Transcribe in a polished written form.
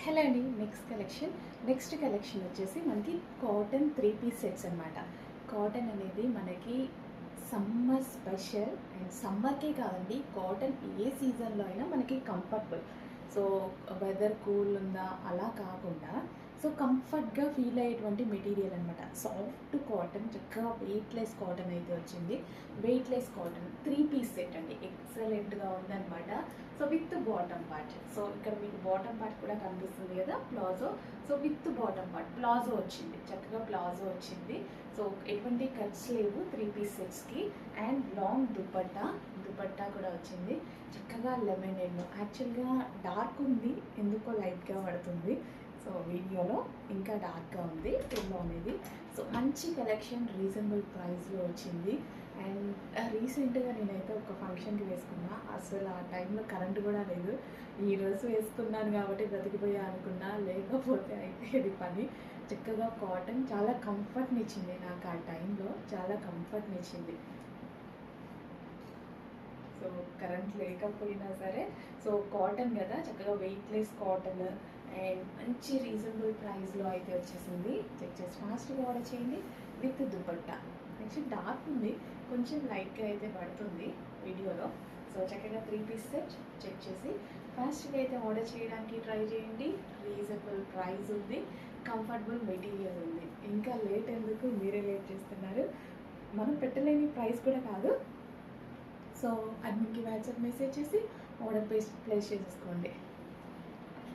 Hello అండి. Next collection వచ్చేసి మనకి కాటన్ 3 పీస్ సెట్స్ అనమాట. కాటన్ అనేది మనకి సమ్మర్ స్పెషల్ అండ్ సమ్మర్కే కాదండి, కాటన్ ఏ సీజన్లో అయినా మనకి కంఫర్టబుల్. సో వెదర్ కూల్ ఉందా అలా కాకుండా సో కంఫర్ట్గా ఫీల్ అయ్యేటువంటి మెటీరియల్ అనమాట. సాఫ్ట్ కాటన్, చక్కగా వెయిట్లెస్ కాటన్ అయితే వచ్చింది. వెయిట్లెస్ కాటన్ 3 పీస్ సెట్ అండి, ఎక్సలెంట్గా ఉందన్నమాట. So with bottom part, so ఇక్కడ మీకు బాటమ్ పార్ట్ కూడా కనిపిస్తుంది కదా, palazzo. So with bottom part palazzo వచ్చింది, చక్కగా ప్లాజో వచ్చింది. సో ఎటువంటి కట్స్ లేవు 3 పీస్ సెట్స్కి. అండ్ లాంగ్ దుపట్టా కూడా వచ్చింది. చక్కగా లెమన్ ఎల్లో, యాక్చువల్గా డార్క్ ఉంది, ఎందుకో లైట్గా పడుతుంది. సో వీడియోలో ఇంకా డార్క్గా ఉంది ఎల్లో అనేది. సో మంచి కలెక్షన్, రీజనబుల్ ప్రైస్లో వచ్చింది. అండ్ రీసెంట్గా నేనైతే ఒక ఫంక్షన్కి వేసుకున్నా, అసలు ఆ టైంలో కరెంట్ కూడా లేదు. ఈరోజు వేసుకున్నాను కాబట్టి బ్రతికిపోయా అనుకున్నా, లేకపోతే అయితే ఇది పని. చక్కగా కాటన్ చాలా కంఫర్ట్ని ఇచ్చింది నాకు, ఆ టైంలో చాలా కంఫర్ట్ని ఇచ్చింది. సో కరెంట్ లేకపోయినా సరే, సో కాటన్ కదా, చక్కగా వెయిట్లెస్ కాటన్ అండ్ మంచి రీజనబుల్ ప్రైస్లో అయితే వచ్చేసింది. చెక్ చేసి ఫాస్ట్గా ఆర్డర్ చేయండి. విత్ దుపట్టా యాక్చువల్లీ డార్క్ ఉంది, కొంచెం లైట్గా అయితే పడుతుంది వీడియోలో. సో చక్కగా 3 పీస్ సెట్ చెక్ చేసి ఫాస్ట్గా అయితే ఆర్డర్ చేయడానికి ట్రై చేయండి. రీజనబుల్ ప్రైస్ ఉంది, కంఫర్టబుల్ మెటీరియల్ ఉంది. ఇంకా లేట్ ఎందుకు, మీరే లేట్ చేస్తున్నారు. మనం పెట్టలేని ప్రైస్ కూడా కాదు. సో అడ్మిన్కి వాట్సాప్ మెసేజ్ చేసి ఆర్డర్ ప్లేస్ చేసేసుకోండి.